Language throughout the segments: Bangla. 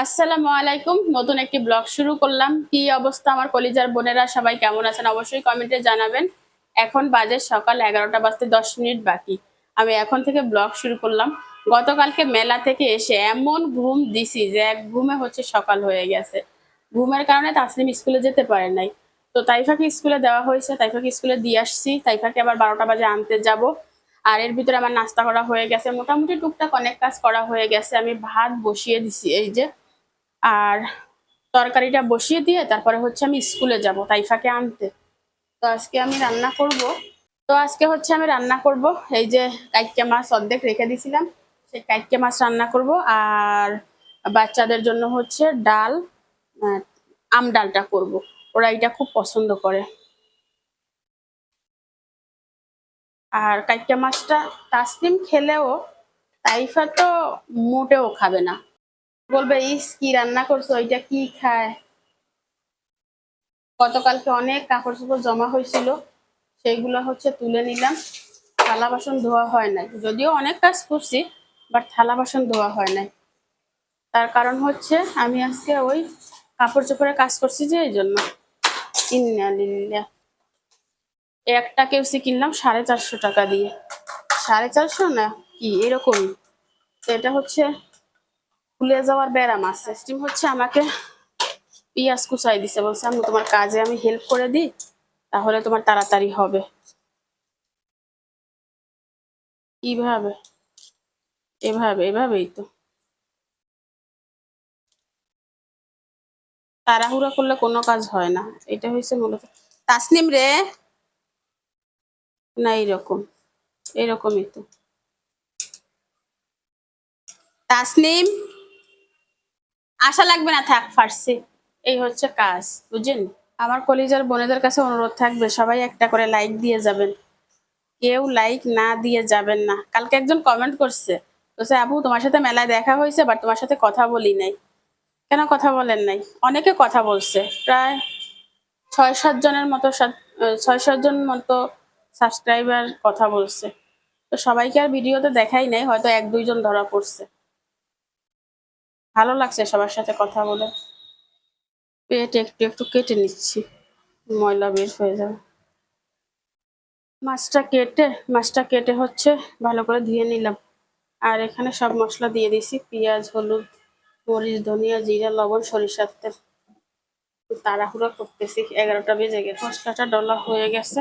আসসালামু আলাইকুম। নতুন একটি ব্লগ শুরু করলাম। কি অবস্থা আমার কলিজার বোনেরা, সবাই কেমন আছেন অবশ্যই কমেন্টে জানাবেন। এখন বাজে সকাল 11টা বাজতে 10 মিনিট বাকি। আমি এখন থেকে ব্লগ শুরু করলাম। গতকালকে মেলা থেকে এসে এমন ঘুম দিছি যে এক ঘুমে হচ্ছে সকাল হয়ে গেছে। ঘুমের কারণে তাসনিম স্কুলে যেতে পারে নাই। তো তাইফাকে স্কুলে দেওয়া হয়েছে, তাইফাকে স্কুলে দিয়ে আসছি। তাইফাকে আবার 12টা বাজে আনতে যাব। আর এর ভিতরে আমার নাস্তা করা হয়ে গেছে, মোটামুটি টুকটাক অনেক কাজ করা হয়ে গেছে। আমি ভাত বসিয়ে দিছি এই যে, আর তরকারিটা বসিয়ে দিয়ে তারপরে হচ্ছে আমি স্কুলে যাব তাইফাকে আনতে। তো আজকে আমি রান্না করব। এই যে কাইটকে মাছ অর্ধেক রেখে দিয়েছিলাম, সেই কাইটকে মাছ রান্না করব। আর বাচ্চাদের জন্য হচ্ছে ডাল, আহ, আম ডালটা করব। ওরা এটা খুব পছন্দ করে। আর কাইটকে মাছটা তাসনিম খেলেও তাইফা তো মোটেও খাবে না। বলবে ইস কি রান্না করছো, এটা কি খায়। গতকালকে অনেক কাপড় চোপড় জমা হয়েছিল, সেইগুলো হচ্ছে তুলে নিলাম। থালা বাসন ধোয়া হয় নাই, যদিও অনেক কাজ করছি, বাট থালা বাসন ধোয়া হয় নাই। তার কারণ হচ্ছে আমি আজকে ওই কাপড় চোপড়ের কাজ করছি যে, এই জন্য। ইন্না লিল্লাহ। একটা কেউসি কিনলাম 450 টাকা দিয়ে। 450 না কি এরকমই। তো এটা হচ্ছে ফুলে যাওয়ার ব্যারাম আছে। স্টিম হচ্ছে আমাকে পেঁয়াজ কুচাই দিছে, বলছে আমি তোমার কাজে আমি হেল্প করে দিই, তাহলে তোমার তাড়াতাড়ি হবে। কিভাবে? এভাবেই তো। তাড়াহুড়া করলে কোনো কাজ হয় না, এটা হয়েছে মূলত। তাসনিম রে, না এরকমই তো। তাসনিম, আশা লাগবে না, থাক ফার্সি। এই হচ্ছে কাজ, বুঝছেন। আমার কলিজার বোনেদের কাছে অনুরোধ থাকবে, সবাই একটা করে লাইক দিয়ে যাবেন। কেউ লাইক না দিয়ে যাবেন না। কালকে একজন কমেন্ট করছে, বলছে আপু তোমার সাথে মেলায় দেখা হয়েছে, বাট তোমার সাথে কথা বলি নাই। কেন কথা বলেন নাই? অনেকে কথা বলছে, প্রায় 6-7 জনের মতো, 6-7 জন মতো সাবস্ক্রাইবার কথা বলছে। তো সবাইকে আর ভিডিওতে দেখাই নাই, হয়তো 1-2 জন ধরা পড়ছে। ভালো লাগছে সবার সাথে কথা বলে। পেট একটু একটু কেটে নিচ্ছি, ময়লা বের হয়ে যাবে। মাছটা কেটে হচ্ছে ভালো করে ধুয়ে নিলাম। আর এখানে সব মশলা দিয়ে দিছি, পেঁয়াজ, হলুদ, মরিচ, ধনিয়া, জিরা, লবণ, সরিষার তেল। তাড়াহুড়া করতেছি, 11টা বেজে গেছে। মশলাটা ডলা হয়ে গেছে,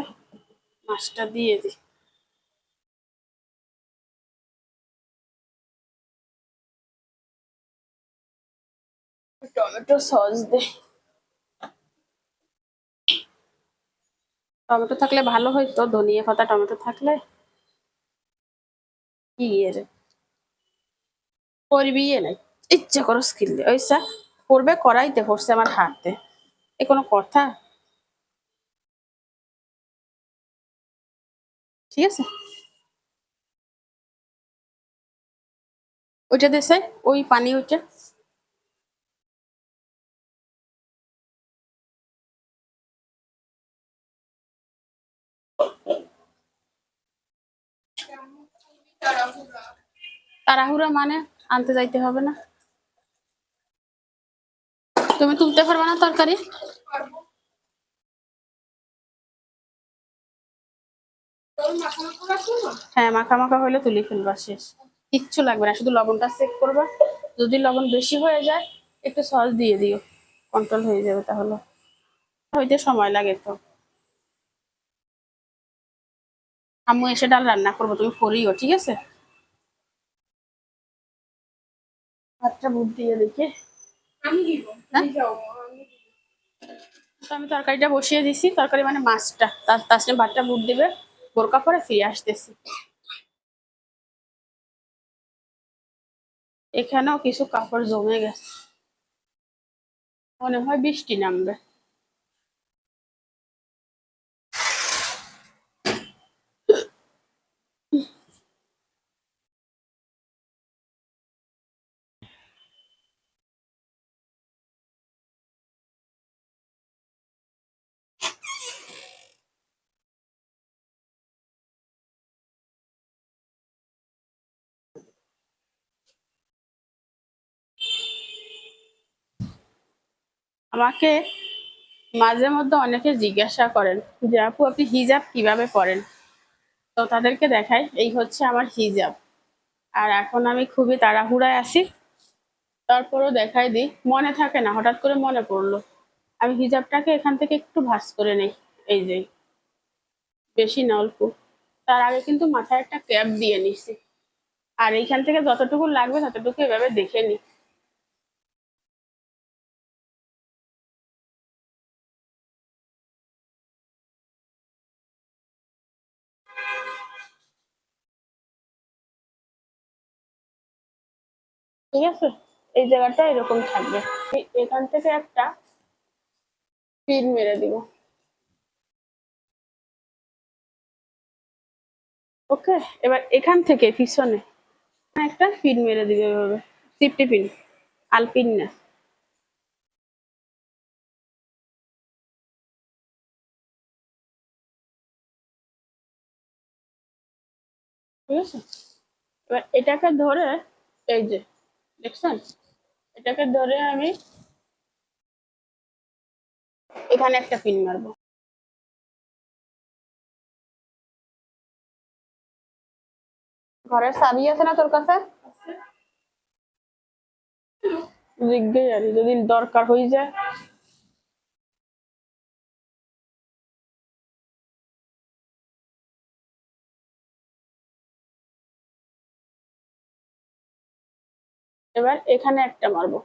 মাছটা দিয়ে দিই। টমেটো সস দে। টমেটো থাকলে ভালো হইতো, ধনিয়া পাতা টমেটো থাকলে। কি এর করবি নাই, ইচ্ছা করো স্কিল দিয়ে ওইসা করবে, করাইতে পড়ছে আমার হাতে। এ কোনো কথা? ঠিক আছে, ওইটা দেশে ওই পানি ওইটা। তাড়াহুড়া মানে আনতে যাইতে হবে না? তুমি তুলতে পারবে না তরকারি? হ্যাঁ, মাখা মাখা হলে তুলি ফেলবা, শেষ। কিচ্ছু লাগবে না, শুধু লবণটা চেক করবা। যদি লবণ বেশি হয়ে যায় একটু সস দিয়ে দিও, কন্ট্রোল হয়ে যাবে। তাহলে হইতে সময় লাগে তো। আম্মু এসে ডাল রান্না করবো, তুমি করিও, ঠিক আছে। ভাতটা বুট দিয়ে দেখি। হ্যাঁ? তো আমি তরকারিটা বসিয়ে দিছি, তরকারি মানে মাছটা। তার সাথে ভাতটা বুট দিবে, বোরকা পরে ফিরে আসতেছি। এখানেও কিছু কাপড় জমে গেছে, মনে হয় বৃষ্টি নামবে। আমাকে মাঝে মধ্যে অনেকে জিজ্ঞাসা করেন যে আপু আপনি হিজাব কিভাবে পরেন। তো তাদেরকে দেখাই, এই হচ্ছে আমার হিজাব। আর এখন আমি খুবই তাড়াহুড়ায় আছি, তারপরও দেখাই দিই, মনে থাকে না, হঠাৎ করে মনে পড়লো। আমি হিজাবটাকে এখান থেকে একটু ভাঁজ করে নেই, এই যে, বেশি না অল্প। তার আগে কিন্তু মাথায় একটা ক্যাপ দিয়ে নিছি। আর এইখান থেকে যতটুকু লাগবে ততটুকু এভাবে দেখে নি। ঠিক আছে, এই জায়গাটা এরকম থাকবে। এখান থেকে একটা পিন মেরে দিব। ওকে, এবার এখান থেকে পিছনে একটা পিন মেরে দিবে এভাবে, সিফটি পিন, আলপিন না। ঠিক আছে, এবার এটাকে ধরে, এই যে দেখছেন, এটাকে ধরে আমি এখানে একটা পিন মারবো। ঘরের চাবি আছে না তোর কাছে? জিজ্ঞেস জানি যদি দরকার হয়ে যায়। এবার এখানে একটা মারবো।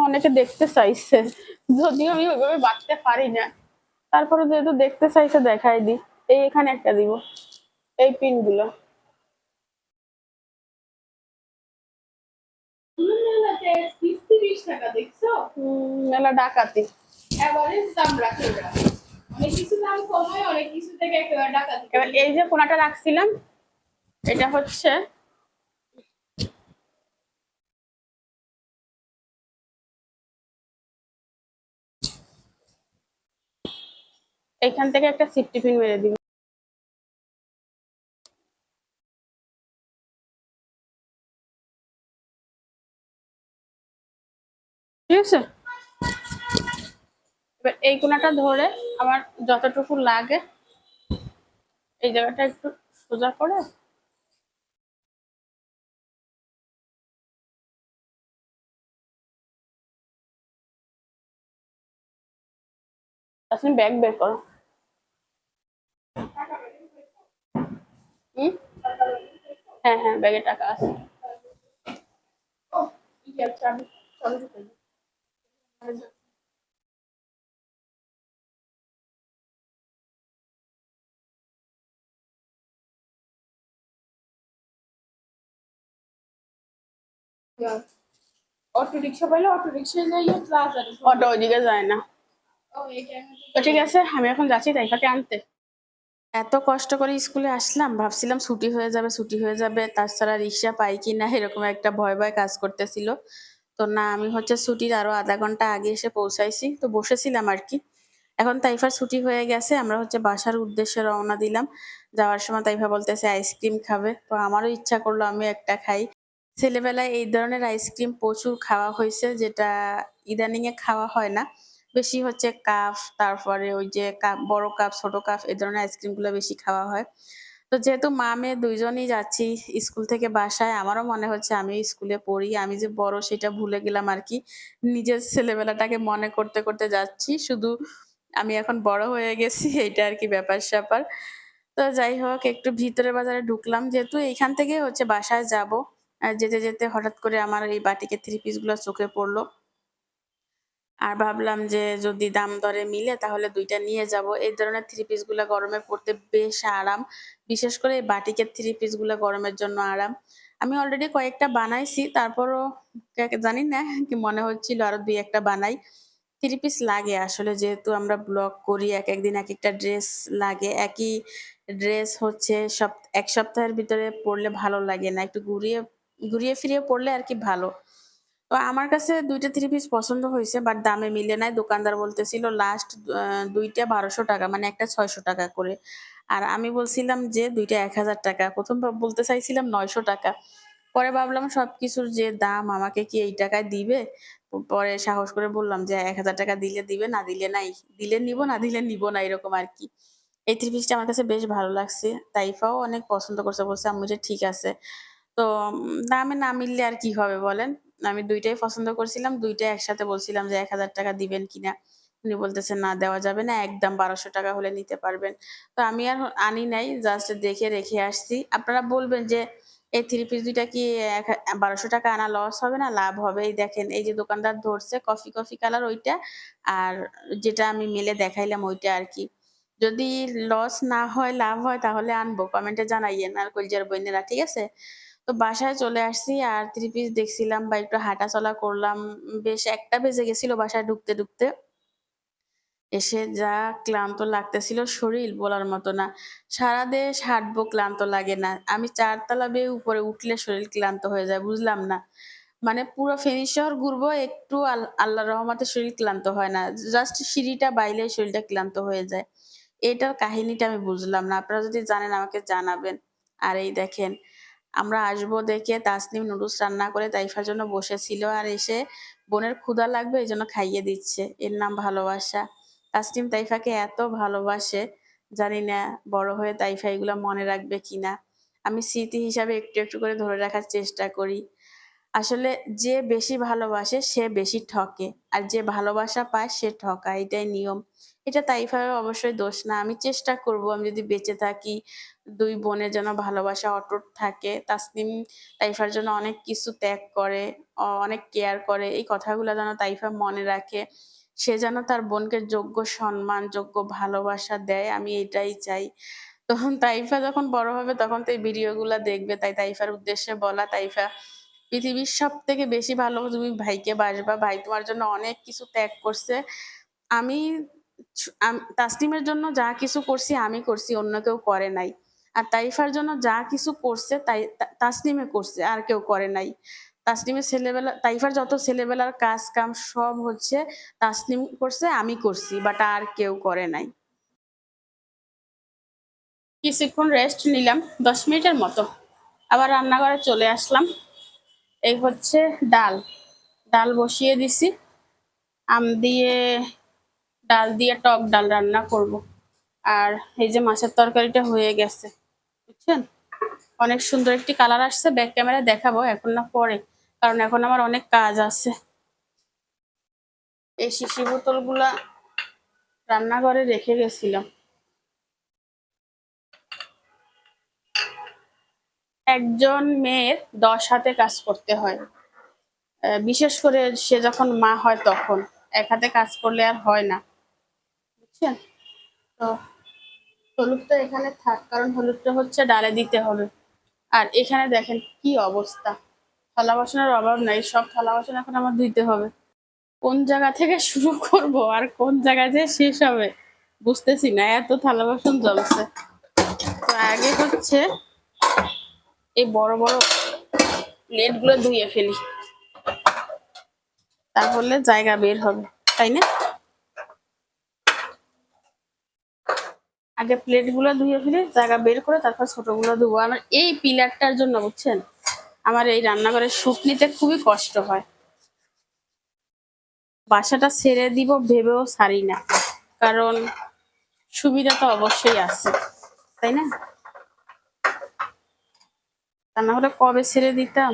অনেকে দেখতে চাইছে, যদিও আমি ওইভাবে বাঁচতে পারি না, তারপরে যেহেতু দেখতে চাইছে দেখাই দি। এই এখানে একটা দিব, এই পিন গুলো। মেলা ডাকাতি, এবার এই যে কোনাটা রাখছিলাম, এটা হচ্ছে এখান থেকে একটা সিফটি পিন মেরে দিব। ঠিক আছে, এবার এই কোনাটা ধরে আমার যতটুকু লাগে এই জায়গাটা একটু সোজা করে তারপর ব্যাগ বের করো। হুম, হ্যাঁ হ্যাঁ, ব্যাগে টাকা আছে। অটো রিক্সা পাইলে অটো রিক্সায় যাইয়ে অটো ওইদিকে যায় না। তো ঠিক আছে, আমি এখন যাচ্ছি তাইফাকে আনতে। এত কষ্ট করে স্কুলে আসলাম, ভাবছিলাম ছুটি হয়ে যাবে, ছুটি হয়ে যাবে, তাছাড়া রিক্সা পাই কি না এরকম একটা ভয় ভয় কাজ করতেছিল। তো না, আমি হচ্ছে ছুটির আরো আধা ঘন্টা আগে এসে পৌঁছাইছি, তো বসেছিলাম আর কি। এখন তাইফার ছুটি হয়ে গেছে, আমরা হচ্ছে বাসার উদ্দেশ্যে রওনা দিলাম। যাওয়ার সময় তাইফা বলতেছে আইসক্রিম খাবে, তো আমারও ইচ্ছা করলো আমি একটা খাই। ছেলেবেলায় এই ধরনের আইসক্রিম প্রচুর খাওয়া হয়েছে, যেটা ইদানিং এ খাওয়া হয় না। বেশি হচ্ছে কাপ, তারপরে ওই যে কাপ, বড় কাপ ছোট কাপ, এই ধরনের আইসক্রিম গুলো বেশি খাওয়া হয়। তো যেহেতু মা মেয়ে দুইজনই যাচ্ছি স্কুল থেকে বাসায়, আমারও মনে হচ্ছে আমি স্কুলে পড়ি, আমি যে বড় সেটা ভুলে গেলাম আর কি। নিজের ছেলেবেলাটাকে মনে করতে করতে যাচ্ছি, শুধু আমি এখন বড় হয়ে গেছি এইটা আর কি ব্যাপার স্যাপার। তো যাই হোক, একটু ভিতরে বাজারে ঢুকলাম, যেহেতু এইখান থেকে হচ্ছে বাসায় যাব। যেতে যেতে হঠাৎ করে আমার এই বাটিকের থ্রি পিস গুলো চোখে পড়লো। আর ভাবলাম যে যদি দাম দরে মিলে তাহলে দুইটা নিয়ে যাব। এই ধরনের থ্রি পিস গুলা গরমে পড়তে বেশ আরাম, বিশেষ করে এই বাটিকের থ্রি পিস গুলা গরমের জন্য আরাম। আমি অলরেডি কয়েকটা বানাইছি, তারপরও জানি না কি মনে হচ্ছিল আরো দুই একটা বানাই। থ্রি পিস লাগে আসলে, যেহেতু আমরা ব্লগ করি, এক একদিন এক একটা ড্রেস লাগে। একই ড্রেস হচ্ছে এক সপ্তাহের ভিতরে পরলে ভালো লাগে না, একটু ঘুরিয়ে ঘুরিয়ে ফিরিয়ে পরলে আর কি ভালো। তো আমার কাছে দুইটা থ্রি পিস পছন্দ হয়েছে, বাট দামে মিলে নাই। দোকানদার বলতেছিল লাস্ট দুইটা 1200 টাকা, মানে একটা 600 টাকা করে। আর আমি বলছিলাম যে দুইটা 1000 টাকা, প্রথম বলতে চাইছিলাম 900 টাকা। পরে ভাবলাম সবকিছুর যে দাম আমাকে কি এই টাকায় দিবে? পরে সাহস করে বললাম যে ১,০০০ টাকা দিলে দিবে, না দিলে নাই। দিলে নিবো, না দিলে নিবো না, এরকম আরকি। এই থ্রি পিসটা আমার কাছে বেশ ভালো লাগছে। তাইফাও অনেক পছন্দ করছে। বলছে, "আম্মু এটা ঠিক আছে।" তো দামে না মিললে আর কি হবে বলেন? আমি ২ টাই পছন্দ করছিলাম। ২ টাই একসাথে বলছিলাম যে, "১,০০০ টাকা দিবেন কিনা?" উনি বলতেছেন, "না, দেওয়া যাবে না। একদম ১,২০০ টাকা হলে নিতে পারবেন।" তো আমি আর আনি নাই। জাস্ট দেখে রেখে আসছি। আপনারা বলবেন যে, এই থ্রি পিস ২ টা কি ১,২০০ টাকা আনা লস হবে না? লাভ হবে। এই দেখেন, এই যে দোকানদার ধরছে কফি কালার ওইটা, আর যেটা আমি মেলে দেখাইলাম ওইটা আরকি। যদি লস না হয়, লাভ হয় তাহলে আনবো। কমেন্টে জানাইয়েন আর কলিজার বইনেরা, ঠিক আছে? তো বাসায় চলে আসছি আর থ্রি পিস দেখছিলাম বা একটু হাঁটাচলা করলাম। বেশ ১টা বেজে গেছিল বাসায় ঢুকতে। এসে যা ক্লান্ত লাগতেছিল শরীর বলার মতো না। সারাদেশ হাঁটবো, ক্লান্ত লাগে না। আমি ৪ তলা বেয়ে উপরে উঠলে শরীর ক্লান্ত হয়ে যায়, বুঝলাম না। মানে পুরো ফেনী শহর ঘুরবো, একটু আল্লাহর রহমতে শরীর ক্লান্ত হয় না। জাস্ট সিঁড়িটা বাইলেই শরীরটা ক্লান্ত হয়ে যায়। এটার কাহিনীটা আমি বুঝলাম না। আপনারা যদি জানেন আমাকে জানাবেন। আর এই দেখেন, আমরা আসবো দেখে তাসনিম নুডলস রান্না করে তাইফার জন্য বসেছিল। আর এসে বোনের ক্ষুধা লাগবে এজন্য খাইয়ে দিচ্ছে। এর নাম ভালোবাসা। তাসনিম তাইফাকে এত ভালোবাসে, জানি না বড় হয়ে তাইফা এগুলা মনে রাখবে কিনা। আমি স্মৃতি হিসাবে একটু করে ধরে রাখার চেষ্টা করি। আসলে যে বেশি ভালোবাসে সে বেশি ঠকে। আর যে ভালোবাসা পায় সে ঠকায়। এটাই নিয়ম। এটা তাইফার অবশ্যই দোষ না। আমি চেষ্টা করব, আমি যদি বেঁচে থাকি ২ বোনের যেন ভালোবাসা অটুট থাকে। তাসনিম তাইফার জন্য অনেক কিছু ত্যাগ করে, অনেক কেয়ার করে। এই কথাগুলা যেন তাইফা মনে রাখে। সে যেন তার বোনকে যোগ্য সম্মান, যোগ্য ভালোবাসা দেয়। আমি এটাই চাই। তখন তাইফা যখন বড় হবে তখন তো এই ভিডিওগুলা দেখবে। তাই তাইফার উদ্দেশ্যে বলা, তাইফা, পৃথিবীর সবথেকে বেশি ভালো তুমি ভাইকে বাসবা। ভাই তোমার জন্য অনেক কিছু ত্যাগ করছে। আমি তাসনিমের জন্য যা কিছু করছি আমি করছি, অন্য কেউ করে নাই। আর তাইফার জন্য যা কিছু করছে তাই তাসনিমে করছে, আর কেউ করে নাই। তাসনিমের ছেলেবেলা, তাইফার যত ছেলেবেলার কাজ কাম সব হচ্ছে তাসনিম করছে, আমি করছি। বাট আর কেউ করে নাই। কিছুক্ষণ রেস্ট নিলাম, ১০ মিনিটের মতো। আবার রান্নাঘরে চলে আসলাম। এই হচ্ছে ডাল। ডাল বসিয়ে দিছি। আম দিয়ে, ডাল দিয়ে টক ডাল রান্না করব। আর এই যে মাছের তরকারিটা হয়ে গেছে, বুঝছেন? অনেক সুন্দর একটি কালার আসছে। ব্যাক ক্যামেরায় দেখাবো, এখন না পরে, কারণ এখন আমার অনেক কাজ আছে। এই শিশি বোতলগুলা রান্নাঘরে রেখে গেছিলাম। একজন মেয়ের ১০ হাতে কাজ করতে হয়। বিশেষ করে সে যখন মা হয় তখন। এক হাতে কাজ করলে আর হয় না, বুঝছেন? তো হলুদটা এখানে থাক, কারণ হলুদটা হচ্ছে ডালে দিতে হবে। আর এখানে দেখেন কি অবস্থা। থালা বাসনের অভাব নাই, সব থালা বাসন এখন আমার ধুইতে হবে। কোন জায়গা থেকে শুরু করব আর কোন জায়গায় যে শেষ হবে বুঝতেছি না, এত থালা বাসন জমছে। তো আগে হচ্ছে এই বড় বড় প্লেট গুলো ধুয়ে ফেলি, তাহলে জায়গা বের হবে, তাই না? আগে প্লেট গুলো ধুয়ে ফেলি, জায়গা বের করে তারপর ছোট গুলো ধুবো। আমার এই পিলারটার জন্য, বুঝছেন, আমার এই রান্নাঘরে সুখ নিতে খুবই কষ্ট হয়। বাসাটা ছেড়ে দিব ভেবেও ছাড়ি না, কারণ সুবিধা তো অবশ্যই আছে, তাই না? তা না হলে কবে ছেড়ে দিতাম।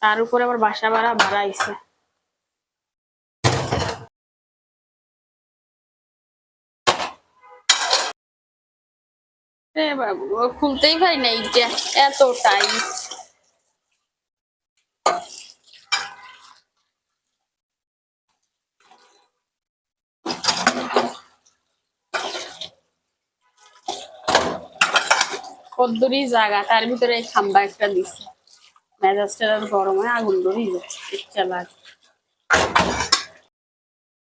তার উপরে আবার বাসা ভাড়া বাড়াইছে। রে বাবু, ও খুলতেই পারি না এইটা, এত টাইম। কদ্দুরি জায়গা, তার ভিতরে এই খাম্বা একটা দিছে। মেজাজটা আর গরম হয়, আগুন ধরেই যাচ্ছে, ইচ্ছা লাগে।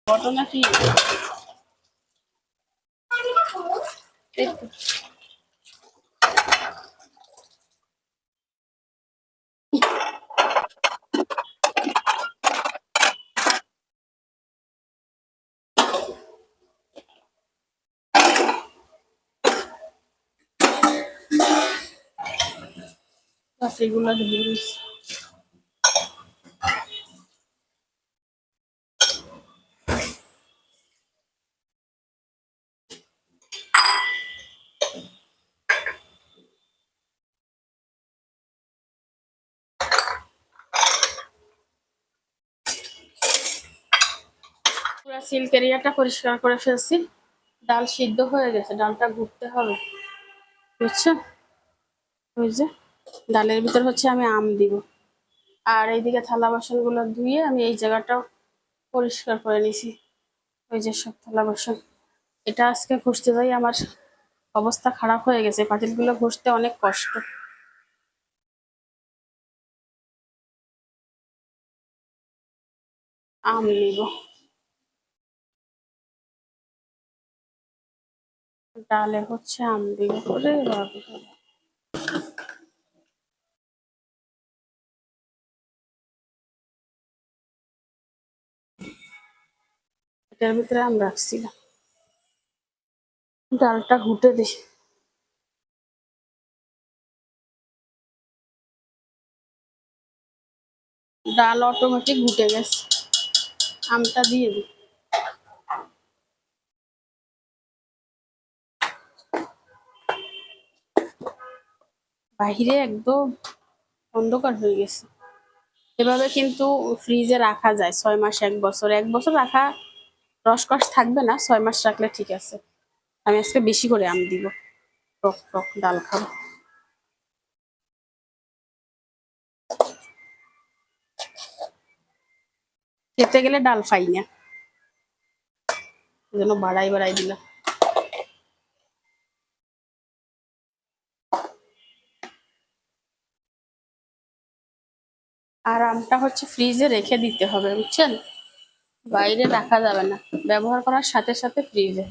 ঘটনা কি, এই তো, পাতিগুলো ধুয়ে নিচ্ছি। পুরো সিল্ক এরিয়াটা পরিষ্কার করে ফেলছি। ডাল সিদ্ধ হয়ে গেছে, ডালটা ঘুরতে হবে, বুঝছো? ওই যে ডালের ভিতর হচ্ছে আমি আম দিব। আর এইদিকে থালা বাসন গুলো ধুয়ে আমি এই জায়গাটাও পরিষ্কার করে নিছি। ওই যে সব থালা বাসন, এটা আজকে ঘষতে যাই আমার অবস্থা খারাপ হয়ে গেছে, পাতিলগুলো ঘষতে অনেক কষ্ট। আম নিব, ডালে হচ্ছে আম দিব করে। এটার ভিতরে আম রাখছিলাম, ডালটা ঘুটে দিই। ডাল অটোমেটিক ঘুটে গেছে, আমটা দিয়ে দিই। বাহিরে একদম অন্ধকার হয়ে গেছে। এভাবে কিন্তু ফ্রিজে রাখা যায় 6 মাস 1 বছর। 1 বছর রাখা রসকস থাকবে না, 6 মাস রাখলে ঠিক আছে। আমি আজকে বেশি করে আম দিব, টক টক ডাল খাবো। খেতে গেলে ডাল পাই না, এই জন্য বাড়াই বাড়াই দিলাম। আর আমটা হচ্ছে ফ্রিজে রেখে দিতে হবে, বুঝছেন? বাইরে রাখা যাবে না, ব্যবহার করার সাথে সাথে ফ্রিজে।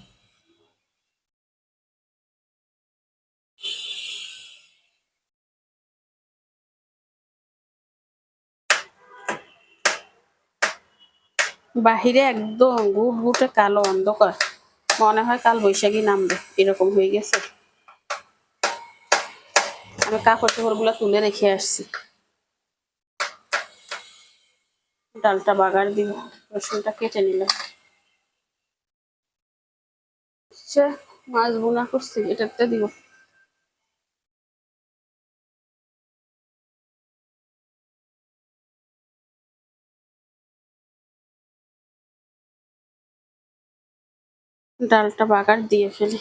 বাহিরে একদম গুট গুটে কালো অন্ধকার, মনে হয় কাল বৈশাখী নামবে, এরকম হয়ে গেছে। আমি কাপড় চোপড় গুলো তুলে রেখে আসছি। ডালটা বাগার দিব, রসুনটা কেটে নিলাম। মাছ বোনা করছি, এটাতে দিব। ডালটা বাগার দিয়ে ফেলি,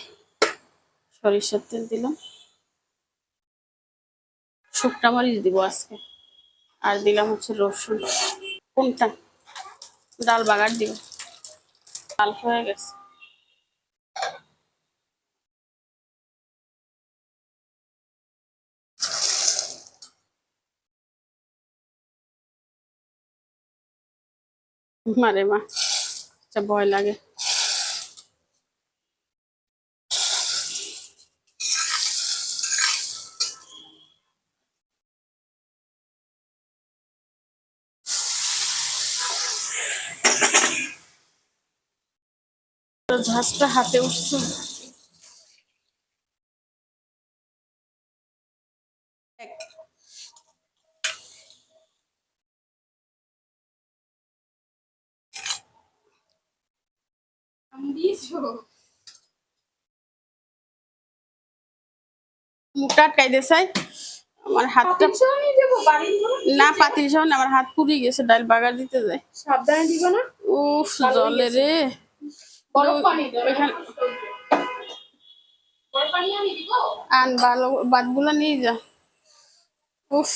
সরিষার তেল দিলাম, শুকনা মরিচ দিব আজকে, আর দিলাম হচ্ছে রসুন। কোনটা? ডাল বাগার দিব, ডাল হয়ে গেছে। মারে মা, আচ্ছা ভয় লাগে। ঝাঁজটা হাতে উঠছে। মুখটা আটকাই দিয়েছে, আমার হাতটা। না পাতিল সহ আমার হাত পুড়ে গেছে, ডাল বাগার দিতে যায়। সাবধানে দিব না। উফ জলে রে, আন ভালো বাদগুলো নিয়ে যা। উফ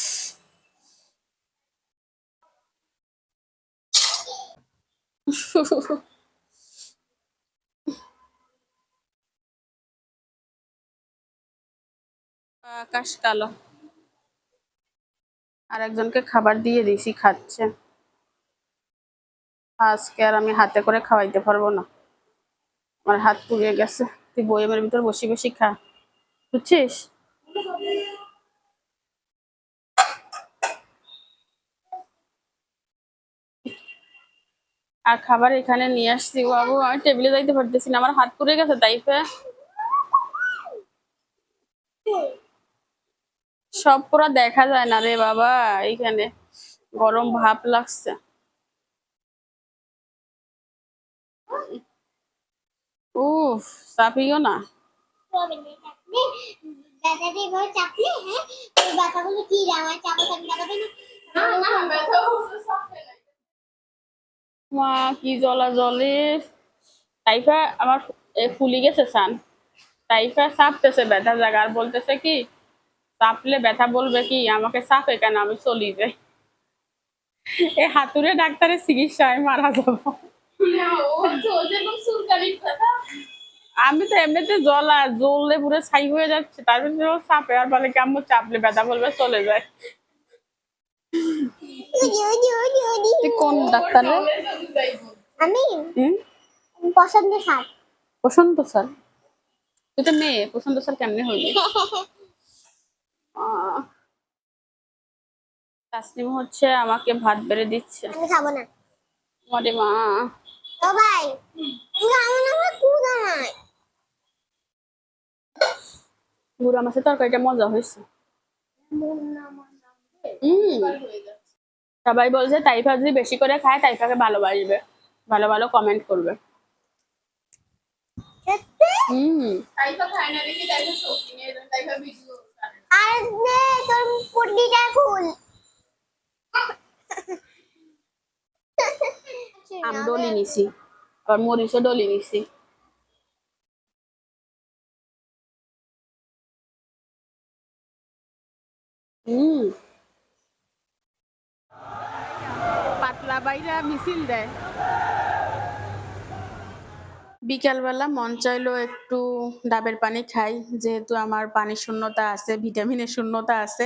আকাশ কালো। আর একজনকে খাবার দিয়ে দিয়েছি, খাচ্ছে। আজকে আর আমি হাতে করে খাওয়াইতে পারবো না, আমার হাত পুড়ে গেছে। তুই বইয়ের ভিতর বসে বসে খা, বুঝছিস? আর খাবার এখানে নিয়ে আসছি বাবু, আমি টেবিলে যাইতে পারতেছি না, আমার হাত পুড়ে গেছে তাইফে। সব পুরা দেখা যায় না রে বাবা, এইখানে গরম ভাব লাগছে। উফ, চাপিও না। মা কি জ্বলা জ্বলে। টাইফা আমার ফুলি গেছে সান। টাইফা চাপতেছে ব্যথা জায়গা, আর বলতেছে কি চাপলে ব্যথা বলবে কি আমাকে চাপে কেন, আমি চলি যাই। এই হাতুড়ে ডাক্তারের চিকিৎসায় মারা যাবো। আমি তো এমনিতে জ্বললে পুরো ছাই হয়ে যাচ্ছে, তার ভিতরে চাপে আর বলে কি আম্মু চাপলে ব্যথা বলবে চলে যায়। তুই কোন ডাক্তার রে? আমি হুম? পছন্দ স্যার। প্রশান্ত স্যার? তুই তো মেয়ে, প্রশান্ত স্যার কেমনে হইলি? তাসনিম হচ্ছে আমাকে ভাত বেড়ে দিচ্ছে। আমি খাবো না। ওরে মা, ও ভাই তুমি খাবো না, আমার কুদা নাই। গুড়া মাছের তরকারিটা মজা হয়েছে। সবাই বলছে তাইফা যদি বেশি করে খায় তাইফাকে ভালোবাসবে, ভালো ভালো কমেন্ট করবে। হুম। আর নে তোর পুটলিটা খুল। আমি ডলি নিছি, আবার মরিচও ডলি নিছি। হুম। পাতলা বাইরা মিছিল দেয়। বিকালবেলা মন চাইলো একটু ডাবের পানি খাই, যেহেতু আমার পানি শূন্যতা আছে, ভিটামিনের শূন্যতা আছে।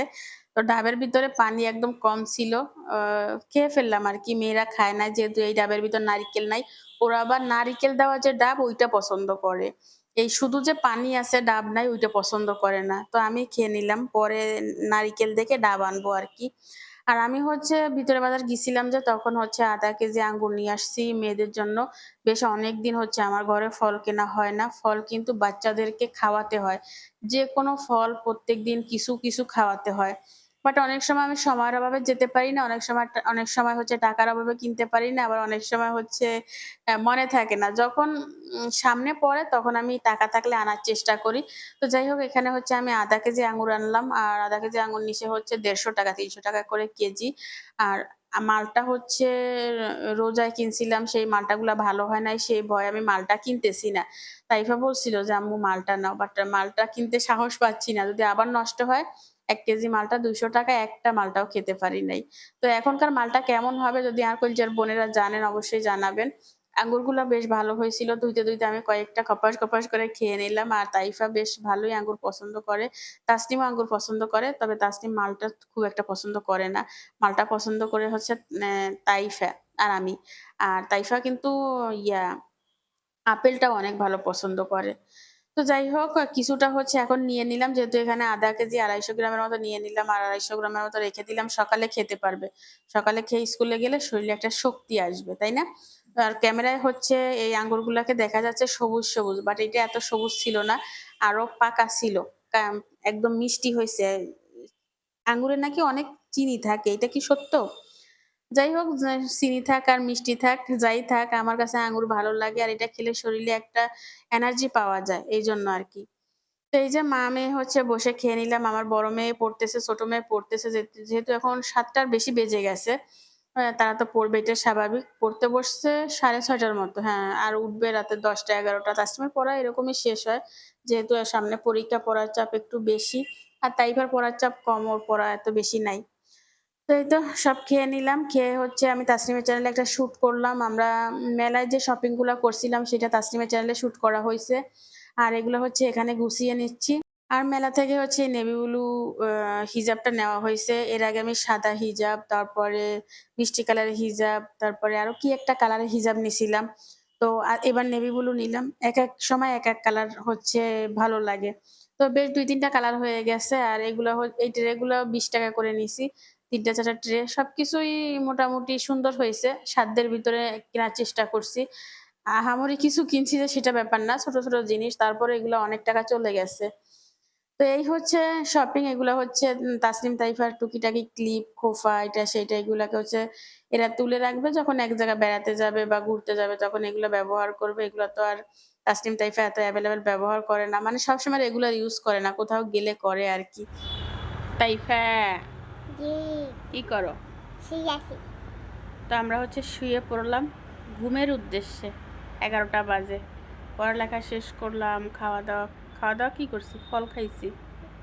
তো ডাবের ভিতরে পানি একদম কম ছিল, খেয়ে ফেললাম আর কি। মেয়েরা খায় না যেহেতু এই ডাবের ভিতর নারিকেল নাই। ওরা আবার নারিকেল দেওয়া যে ডাব ওইটা পছন্দ করে, এই শুধু যে পানি আছে ডাব নাই ওইটা পছন্দ করে না। তো আমি খেয়ে নিলাম, পরে নারিকেল দেখে ডাব আনবো আর কি। আর আমি হচ্ছে ভিতরে বাজার গেছিলাম যে তখন হচ্ছে 1/2 কেজি আঙ্গুর নিয়ে আসছি মেয়েদের জন্য। বেশ অনেকদিন হচ্ছে আমার ঘরে ফল কেনা হয় না, ফল কিন্তু বাচ্চাদেরকে খাওয়াতে হয়। যে কোনো ফল প্রত্যেকদিন কিছু কিছু খাওয়াতে হয়। বাট অনেক সময় আমি সময়ের অভাবে যেতে পারি না, অনেক সময় হচ্ছে টাকার অভাবে কিনতে পারি না, আবার অনেক সময় হচ্ছে মনে থাকে না। যখন সামনে পড়ে তখন আমি টাকা থাকলে আনার চেষ্টা করি। তো যাই হোক, এখানে হচ্ছে আমি 1/2 কেজি আঙ্গুর আনলাম, আর 1/2 কেজি আঙ্গুর নিচে হচ্ছে 150 টাকা, 300 টাকা করে কেজি। আর মালটা হচ্ছে রোজায় কিনছিলাম, সেই মালটাগুলা ভালো হয় নাই, সেই ভয়ে আমি মালটা কিনতেছি না। তাইফা বলছিল যে আম্মু মালটা নাও, বাট মালটা কিনতে সাহস পাচ্ছি না, যদি আবার নষ্ট হয়। 1 কেজি মালটা 200 টাকা, একটা মালটাও খেতে পারি নাই। তো এখনকার মালটা কেমন হবে যদি আর কলজার বোনেরা জানেন অবশ্যই জানাবেন। আঙ্গুরগুলা বেশ ভালো হয়েছিল, ধুইতে ধুইতে আমি কয়েকটা খপাস খপাস করে খেয়ে নিলাম। আর তাইফা বেশ ভালোই আঙ্গুর পছন্দ করে, তাসনিমও আঙ্গুর পছন্দ করে, তবে তাসনিম মালটা খুব একটা পছন্দ করে না। মালটা পছন্দ করে হচ্ছে তাইফা আর আমি। আর তাইফা কিন্তু ইয়া আপেলটাও অনেক ভালো পছন্দ করে। তো যাই হোক, কিছুটা হচ্ছে এখন নিয়ে নিলাম, যেহেতু এখানে 1/2 কেজি 250 গ্রামের মতো নিয়ে নিলাম, আর 250 গ্রামের মতো রেখে দিলাম, সকালে খেতে পারবে। সকালে খেয়ে স্কুলে গেলে শরীরে একটা শক্তি আসবে, তাই না? আর ক্যামেরায় হচ্ছে এই আঙ্গুরগুলাকে দেখা যাচ্ছে সবুজ সবুজ, বাট এটা এত সবুজ ছিল না, আরো পাকা ছিল। একদম মিষ্টি হয়েছে। আঙ্গুরে নাকি অনেক চিনি থাকে, এটা কি সত্য? যাই হোক, চিনি থাক আর মিষ্টি থাক, যাই থাক, আমার কাছে আঙ্গুর ভালো লাগে, আর এটা খেলে শরীরে একটা এনার্জি পাওয়া যায়, এই জন্য আর কি। তো এই যে মা মেয়ে হচ্ছে বসে খেয়ে নিলাম। আমার বড় মেয়ে পড়তেছে, ছোট মেয়ে পড়তেছে, যেহেতু এখন 7টার বেশি বেজে গেছে। তারা তো পড়বে, এটা স্বাভাবিক। পড়তে বসছে 6:30টার মতো, হ্যাঁ, আর উঠবে রাতে 10টা 11টা। তাসলিমের পড়া এরকমই শেষ হয়, যেহেতু এর সামনে পরীক্ষা, পড়ার চাপ একটু বেশি। আর তাইফার পড়ার চাপ কম, ওর পড়া এত বেশি নাই। তো এই তো সব খেয়ে নিলাম, খেয়ে হচ্ছে আমি তাসনিমের চ্যানেলে একটা শুট করলাম। আমরা মেলায় যে শপিং গুলা করছিলাম সেটা তাসনিমের চ্যানেলে শুট করা হয়েছে, আর এগুলো হচ্ছে এখানে গুছিয়ে নিচ্ছি। আর মেলা থেকে হচ্ছে নেভি ব্লু হিজাবটা নেওয়া হয়েছে। এর আগে আমি সাদা হিজাব, তারপরে মিষ্টি কালারের হিজাব, তারপরে আরো কি একটা কালারের হিজাব নিছিলাম। তো এবার নেভি ব্লু নিলাম। এক এক সময় এক এক কালার হচ্ছে ভালো লাগে। তো বেশ 2-3টা কালার হয়ে গেছে। আর এগুলো এই ট্রে গুলো 20 টাকা করে নিছি। 3টা 4টা ট্রে, সবকিছুই মোটামুটি সুন্দর হয়েছে, সাধ্যের ভিতরে কেনার চেষ্টা করছি। আহামরি কিছু কিনছি যে সেটা ব্যাপার না, ছোট ছোট জিনিস, তারপরে এগুলো অনেক টাকা চলে গেছে। তো এই হচ্ছে শপিং, এগুলো হচ্ছে তাসনিম তাইফার টুকিটাকি ক্লিপ, খোফা, এটা সেটা, এগুলাকে হচ্ছে এরা তুলে রাখবে যখন এক জায়গায় বেড়াতে যাবে বা ঘুরতে যাবে, তখন এগুলো ব্যবহার করবে। এগুলো তো আর তাসনিম তাইফা এত অ্যাভেলেবেল ব্যবহার করে না, মানে সবসময় রেগুলার ইউজ করে না, কোথাও গেলে করে আর কি। তাইফা জি কি করো? ঠিক আছে। তো আমরা হচ্ছে শুয়ে পড়লাম ঘুমের উদ্দেশ্যে। 11টা বাজে, পড়ালেখা শেষ করলাম, খাওয়া দাওয়া কি করছি, ফল খাইছি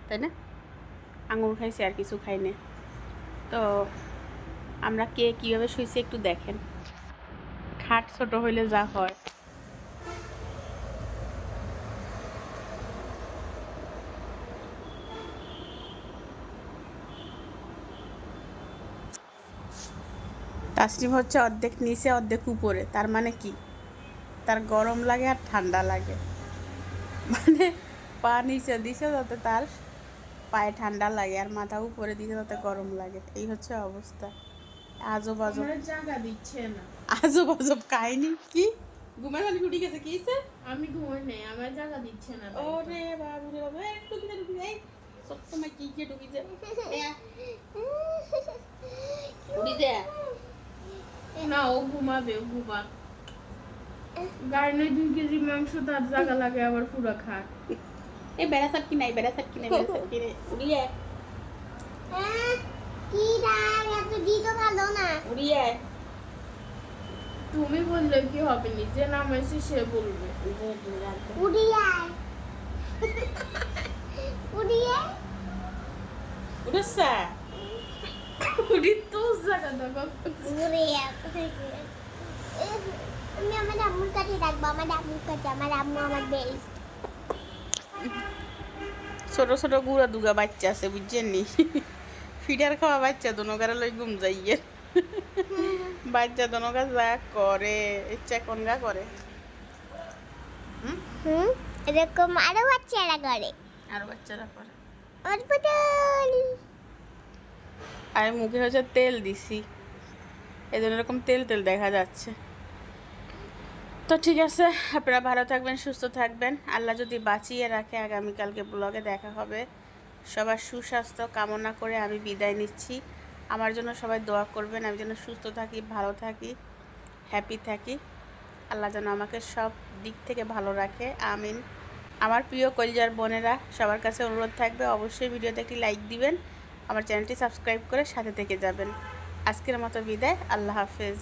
তাই না, আঙুর খাইছি, আর কিছু খাইনি। তো আমরা কে কীভাবে শুইছি একটু দেখেন। খাট ছোট হইলে যা হয়। তাসনিম হচ্ছে অর্ধেক নিচে অর্ধেক উপরে, তার মানে কি, তার গরম লাগে আর ঠান্ডা লাগে, মানে পা নিচে দিছে যাতে তার পায়ে ঠান্ডা লাগে, আর মাথা উপরে দিছে যাতে গরম লাগে। এই হচ্ছে অবস্থা। আজব আজব জায়গা দিচ্ছে না। আজব আজব কাহিনী। কি ঘুমের পানি উঠে গেছে, কি হয়েছে? আমি ঘুমাই নাই, আমার জায়গা দিচ্ছে না। ওরে বাবুরে বাবু, একটু ঢুকি এই সবসময় কি কি ঢুকি যায় উড়ি যায়। না, ও ঘুমাবে, ও ঘুমা। গাড়ি 2 কেজি মাংস, তার জায়গা লাগে আবার পুরা খাট। এই বেড়াসাট কি নাই, বেড়াসাট কি নাই, বেড়াসাট কি নাই, উড়ি যায় কি রাগ, এত দিতে ভালো না। উড়ি যায়। তুমি বললে কি হবে, নিজে নামাইছে সে বলবে। উড়িয়ে উড়িয়ে উড়েছে উড়ি তো জায়গা দেখো। উড়িয়ে তুমি আমার আম্মুর কাছে রাখবো, আমার আম্মুর কাছে। আমার আম্মু আমার বেস্ট। ছোট ছোট গুড়া দুগা বাচ্চা আছে বুঝছেন নি, ফিডার খাওয়া বাচ্চা দোনোগারে লই ঘুম যাইয়ে, বাচ্চা দোনোগা যা করে ইচ্ছা কোনগা করে। এরকম আরো বাচ্চারা করে। আর বাচ্চারা করে। ওর পুতুল। আমি মুখে হচ্ছে তেল দিছি, এই জন্য এরকম তেল তেল দেখা যাচ্ছে। তো ঠিক আছে, আপনারা ভালো থাকবেন, সুস্থ থাকবেন। আল্লাহ যদি বাঁচিয়ে রাখে আগামীকালকে ব্লগে দেখা হবে। সবার সুস্বাস্থ্য কামনা করে আমি বিদায় নিচ্ছি। আমার জন্য সবাই দোয়া করবেন, আমি যেন সুস্থ থাকি, ভালো থাকি, হ্যাপি থাকি। আল্লাহ যেন আমাকে সব দিক থেকে ভালো রাখে, আমিন। আমার প্রিয় কলিজার বোনেরা, সবার কাছে অনুরোধ থাকবে অবশ্যই ভিডিওতে একটি লাইক দিবেন, আমার চ্যানেলটি সাবস্ক্রাইব করে সাথে থেকে যাবেন। আজকের মতো বিদায়, আল্লাহ হাফেজ।